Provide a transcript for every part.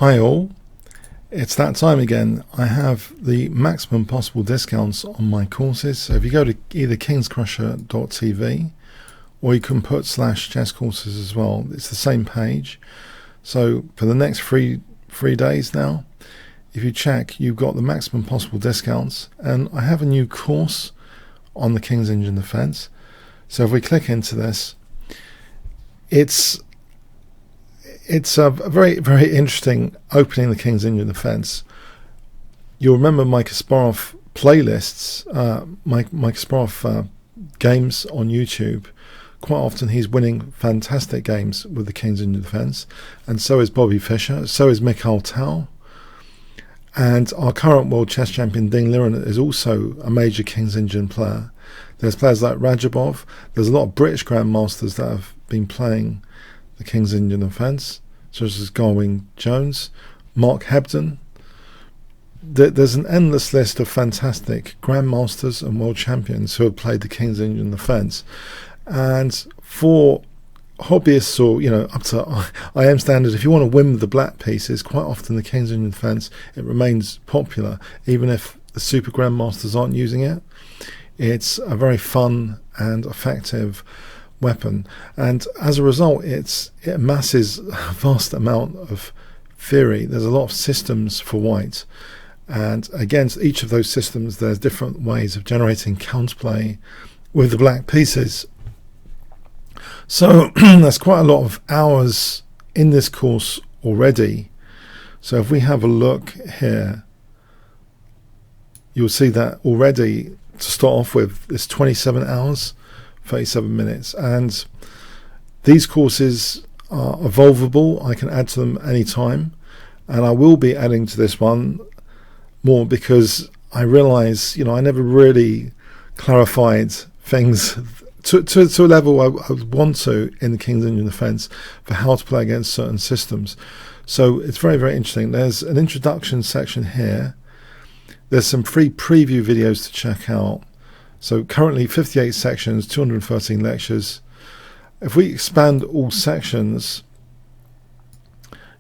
Hi all, it's that time again. I have the maximum possible discounts on my courses. So if you go to either kingscrusher.tv or you can put /chess courses as well, it's the same page. So for the next three days now, if you check, you've got the maximum possible discounts, and I have a new course on the King's Indian Defence. So if we click into this, it's a very, very interesting opening the King's Indian Defence. You'll remember Mikhail Kasparov playlists, Mikhail Kasparov games on YouTube. Quite often he's winning fantastic games with the King's Indian Defence, and so is Bobby Fischer, so is Mikhail Tal. And our current world chess champion Ding Liren is also a major King's Indian player. There's players like Repertoire. There's a lot of British grandmasters that have been playing the King's Indian Defence, such as Garry Jones, Mark Hebden. There's an endless list of fantastic grandmasters and world champions who have played the King's Indian Defence. And for hobbyists, or up to IM standard, if you want to win with the black pieces, quite often the King's Indian Defence, it remains popular even if the super grandmasters aren't using it. It's a very fun and effective weapon, and as a result it amasses a vast amount of theory. There's a lot of systems for white, and against each of those systems there's different ways of generating counterplay with the black pieces. So there's quite a lot of hours in this course already. So if we have a look here, you'll see that already, to start off with, it's 27 hours 37 minutes, and these courses are evolvable. I can add to them anytime, and I will be adding to this one more because I realize I never really clarified things to a level I would want to in the King's Indian Defence for how to play against certain systems. So it's very, very interesting. There's an introduction section here. There's some free preview videos to check out. So currently 58 sections, 213 lectures. If we expand all sections,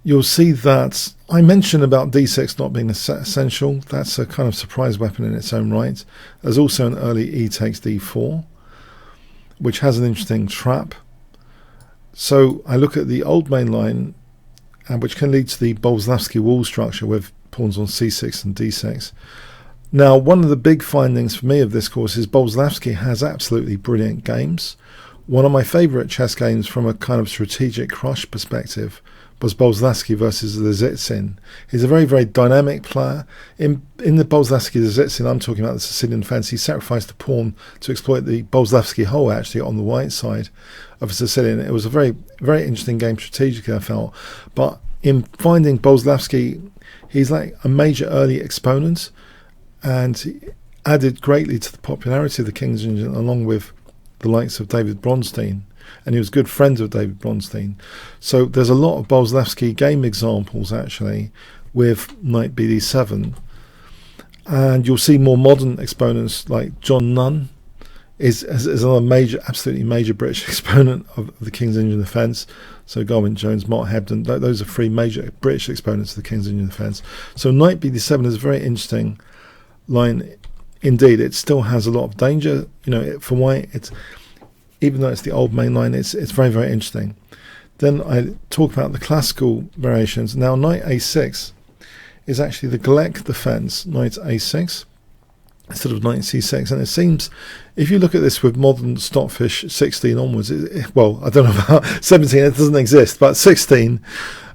you'll see that I mentioned about d6 not being essential. That's a kind of surprise weapon in its own right. There's also an early e takes d4, which has an interesting trap. So I look at the old main line, and which can lead to the Boleslavsky wall structure with pawns on c6 and d6. Now, one of the big findings for me of this course is Boleslavsky has absolutely brilliant games. One of my favourite chess games from a kind of strategic crush perspective was Boleslavsky versus Lizitsyn. He's a very, very dynamic player. In the Boleslavsky-Lizitsyn, I'm talking about the Sicilian defence, he sacrificed a pawn to exploit the Boleslavsky hole, actually, on the white side of the Sicilian. It was a very, very interesting game strategically, I felt. But in finding Boleslavsky, he's like a major early exponent, and he added greatly to the popularity of the King's Indian, along with the likes of David Bronstein, and he was good friends with David Bronstein. So there's a lot of Boleslavsky game examples actually with knight bd7, and you'll see more modern exponents like John Nunn is another major, absolutely major British exponent of the King's Indian Defence. So Garry Jones, Mark Hebden, those are three major British exponents of the King's Indian Defence. So knight bd7 is a very interesting line indeed. It still has a lot of danger, for white. It's, even though it's the old main line, it's very, very interesting. Then I talk about the classical variations. Now knight a6 is actually the Gleck defense, knight a6 instead of knight c6, and it seems, if you look at this with modern Stockfish 16 onwards, well, I don't know about 17, it doesn't exist, but 16,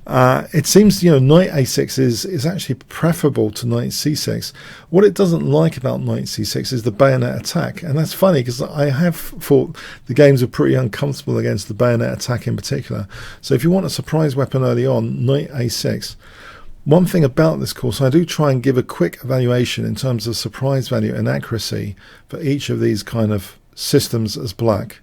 it seems knight a6 is actually preferable to knight c6. What it doesn't like about knight c6 is the bayonet attack, and that's funny because I have thought the games are pretty uncomfortable against the bayonet attack in particular. So if you want a surprise weapon early on, knight a6. One thing about this course, I do try and give a quick evaluation in terms of surprise value and accuracy for each of these kind of systems as black.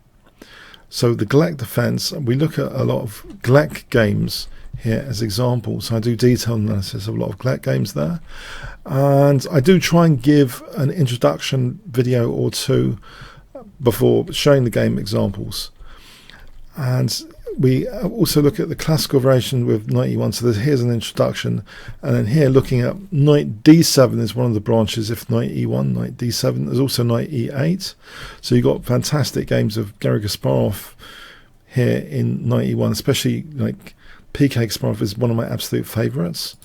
So the Gleck defense, we look at a lot of Gleck games here as examples. So I do detailed analysis of a lot of Gleck games there, and I do try and give an introduction video or two before showing the game examples. And we also look at the classical variation with knight e1. So here's an introduction, and then here looking at knight d7 is one of the branches. If knight e1, knight d7. There's also knight e8. So you've got fantastic games of Garry Kasparov here in knight e1, especially like PK Kasparov is one of my absolute favourites.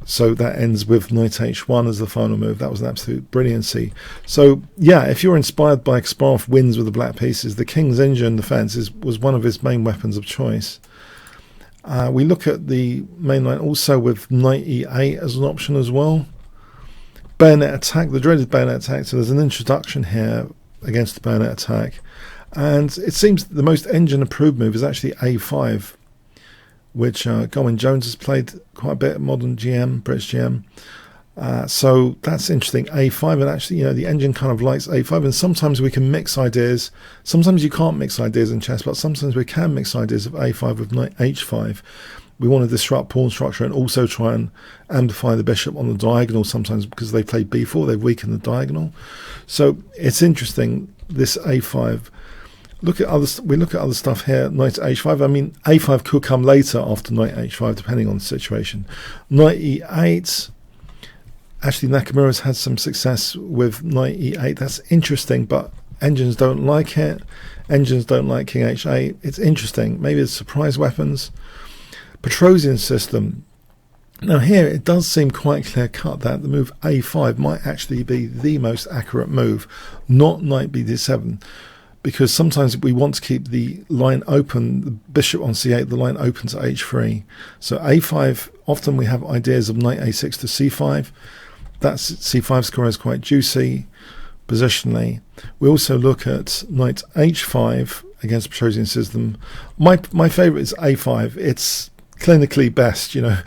So that ends with knight h1 as the final move. That was an absolute brilliancy. So yeah, if you're inspired by Kasparov wins with the black pieces, the King's Indian defence was one of his main weapons of choice. We look at the main line also with knight e8 as an option as well. Bayonet attack, the dreaded bayonet attack. So there's an introduction here against the bayonet attack. And it seems the most engine approved move is actually a5, which Gawain Jones has played quite a bit, modern GM, British GM. So that's interesting, a5, and actually, you know, the engine kind of likes a5, and sometimes we can mix ideas. Sometimes you can't mix ideas in chess, but sometimes we can mix ideas of a5 with knight h5. We want to disrupt pawn structure and also try and amplify the bishop on the diagonal sometimes because they play b4, they've weakened the diagonal. So it's interesting, this a5. We look at other stuff here. Knight h5. I mean, a5 could come later after knight h5, depending on the situation. Knight e8. Actually, Nakamura's had some success with knight e8. That's interesting, but engines don't like it. Engines don't like king h8. It's interesting. Maybe it's surprise weapons. Petrosian system. Now here, it does seem quite clear-cut that the move a5 might actually be the most accurate move, not knight bd7. Because sometimes we want to keep the line open, the bishop on c8, the line open to h3. So a5, often we have ideas of knight a6 to c5. That's c5 square is quite juicy positionally. We also look at knight h5 against Petrosian system. My favourite is a5. It's clinically best, you know.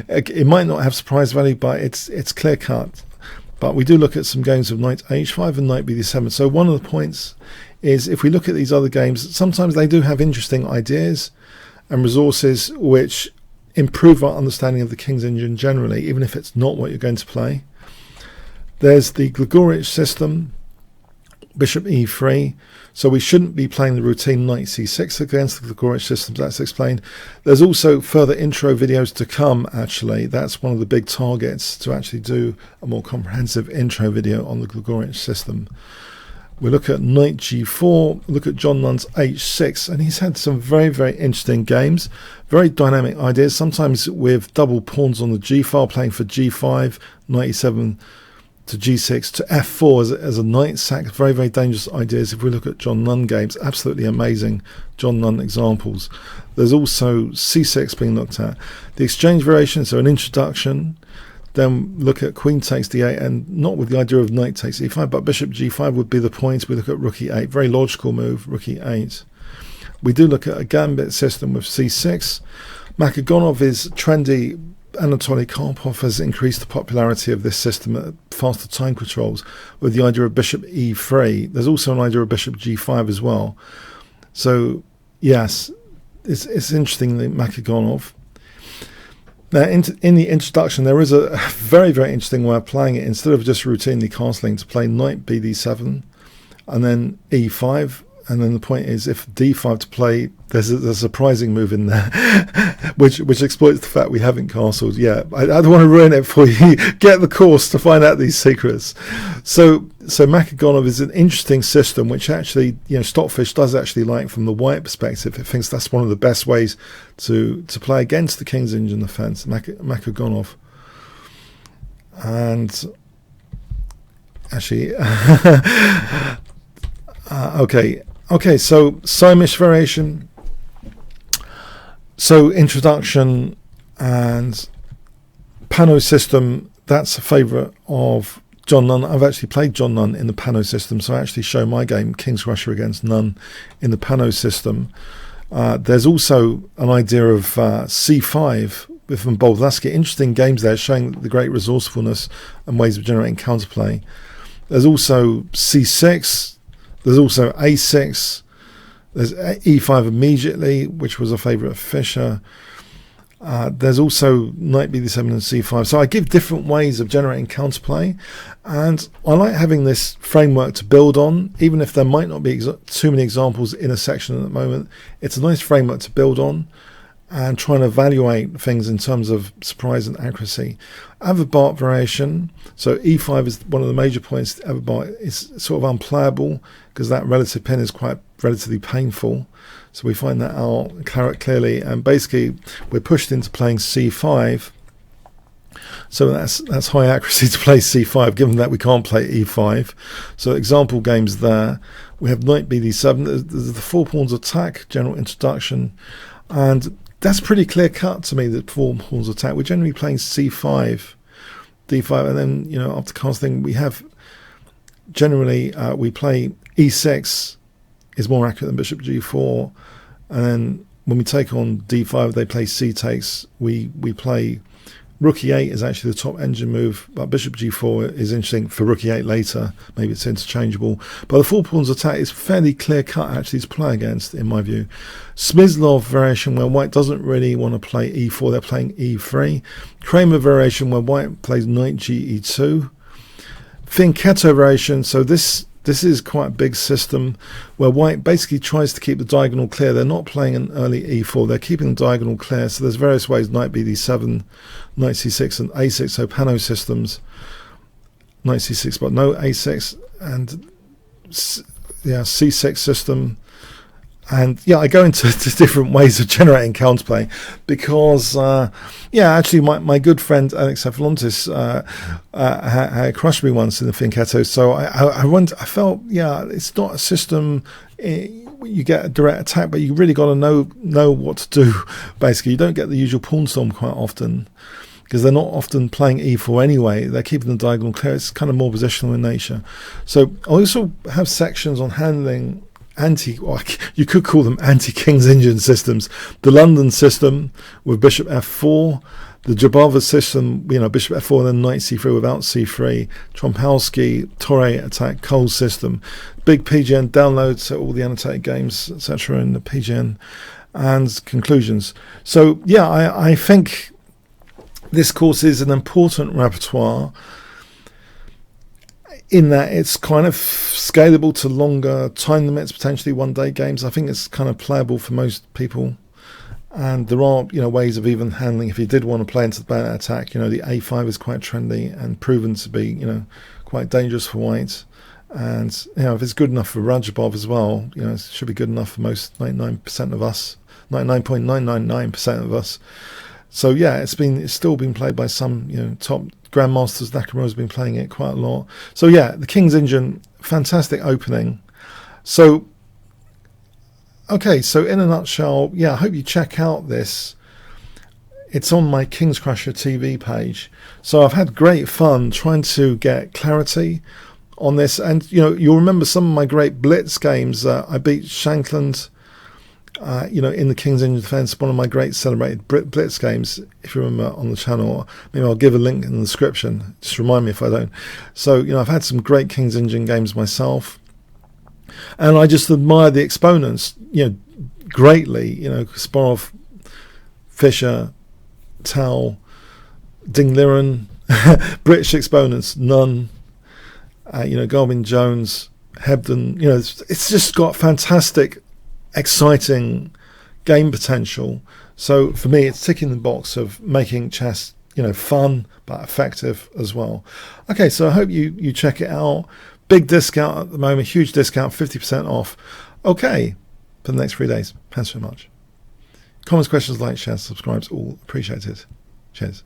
It might not have surprise value, but it's clear cut. But we do look at some games of knight h5 and knight bd7. So one of the points is if we look at these other games, sometimes they do have interesting ideas and resources which improve our understanding of the King's Indian generally, even if it's not what you're going to play. There's the Gligorich system, bishop e3. So we shouldn't be playing the routine knight c6 against the Gligorich systems. That's explained. There's also further intro videos to come, actually. That's one of the big targets, to actually do a more comprehensive intro video on the Gligorich system. We look at knight g4, look at John Nunn's h6, and he's had some very, very interesting games, very dynamic ideas, sometimes with double pawns on the g file, playing for g5, knight e7 to g6 to f4 as a knight sack. Very, very dangerous ideas. If we look at John Nunn games, absolutely amazing John Nunn examples. There's also c6 being looked at. The exchange variation, so an introduction. Then look at queen takes d8, and not with the idea of knight takes e5, but bishop g5 would be the point. We look at rook e8, very logical move, rook e8. We do look at a gambit system with c6. Makagonov is trendy. Anatoly Karpov has increased the popularity of this system at faster time controls with the idea of bishop e3. There's also an idea of bishop g5 as well. So yes, it's interesting, the Makagonov. Now, in the introduction, there is a very, very interesting way of playing it. Instead of just routinely castling, to play knight bd7 and then e5. And then the point is, if d5 to play, there's a surprising move in there, which exploits the fact we haven't castled yet. I don't want to ruin it for you. Get the course to find out these secrets. So Makagonov is an interesting system, which actually, you know, Stockfish does actually like from the white perspective. It thinks that's one of the best ways to play against the King's Indian defence, Makagonov. And actually, okay, so Simish variation. So introduction and Pano system, that's a favourite of John Nunn. I've actually played John Nunn in the Pano system, so I actually show my game, Kingscrusher against Nunn, in the Pano system. There's also an idea of c5 with Boldavsky. Interesting games there, showing the great resourcefulness and ways of generating counterplay. There's also c6. There's also a6. There's e5 immediately, which was a favourite of Fischer. There's also knight bd7 and c5. So I give different ways of generating counterplay, and I like having this framework to build on, even if there might not be too many examples in a section at the moment. It's a nice framework to build on and trying to evaluate things in terms of surprise and accuracy. Averbart variation, so e5 is one of the major points. Averbart is sort of unplayable because that relative pin is quite relatively painful. So we find that out clearly, and basically we're pushed into playing c5. So that's high accuracy to play c5, given that we can't play e5. So example games there. We have knight bd7. There's the 4 pawns attack, general introduction, and that's pretty clear cut to me. The 4 pawns attack. We're generally playing c5, d5, and then after casting we have generally we play e6. Is more accurate than bishop g4, and then when we take on d5 they play c takes. We play rook e8 is actually the top engine move, but bishop g4 is interesting for rook e8 later. Maybe it's interchangeable, but the 4 pawns attack is fairly clear cut actually to play against, in my view. Smyslov variation, where white doesn't really want to play e4, they're playing e3. Kramer variation, where white plays knight ge2. Fianchetto variation, so this is quite a big system where white basically tries to keep the diagonal clear. They're not playing an early e4, they're keeping the diagonal clear. So there's various ways: knight bd7, knight c6 and a6, so pano systems. Knight c6 but no a6, and c6 system. And I go into different ways of generating counterplay because, actually my good friend Alex Aphilontis had crushed me once in the Fianchetto. So I felt, it's not a system. You get a direct attack, but you really got to know what to do. Basically, you don't get the usual pawn storm quite often because they're not often playing e4 anyway. They're keeping the diagonal clear. It's kind of more positional in nature. So I also have sections on handling you could call them anti-King's Engine systems. The London system with bishop f4, the Jabava system, bishop f4 and then knight c3 without c3, Trompowsky, Torre attack, Cole system, big PGN downloads, all the annotated games, etc. in the PGN, and conclusions. So I think this course is an important repertoire, in that it's kind of scalable to longer time limits, potentially one-day games. I think it's kind of playable for most people. And there are, ways of even handling, if you did want to play into the bayonet attack, the a5 is quite trendy and proven to be, quite dangerous for white. And, if it's good enough for Rajabov as well, it should be good enough for most 99% of us, 99.999% of us. So it's still been played by some, top grandmasters. Nakamura's been playing it quite a lot. So the King's Engine, fantastic opening. So so in a nutshell, I hope you check out this. It's on my Kingscrusher TV page. So I've had great fun trying to get clarity on this, and you'll remember some of my great blitz games. I beat Shankland. In the King's Engine Defence, one of my great celebrated blitz games, if you remember on the channel. Maybe I'll give a link in the description. Just remind me if I don't. So, I've had some great King's Engine games myself. And I just admire the exponents, greatly. Kasparov, Fischer, Tal, Ding Liren, British exponents, none. Garvin Jones, Hebden. It's just got fantastic, exciting game potential. So for me, it's ticking the box of making chess fun but effective as well. Okay, so I hope you check it out. Big discount at the moment, huge discount, 50% off. Okay, for the next 3 days. Thanks very much. Comments, questions, likes, shares, subscribes, all appreciated. Cheers.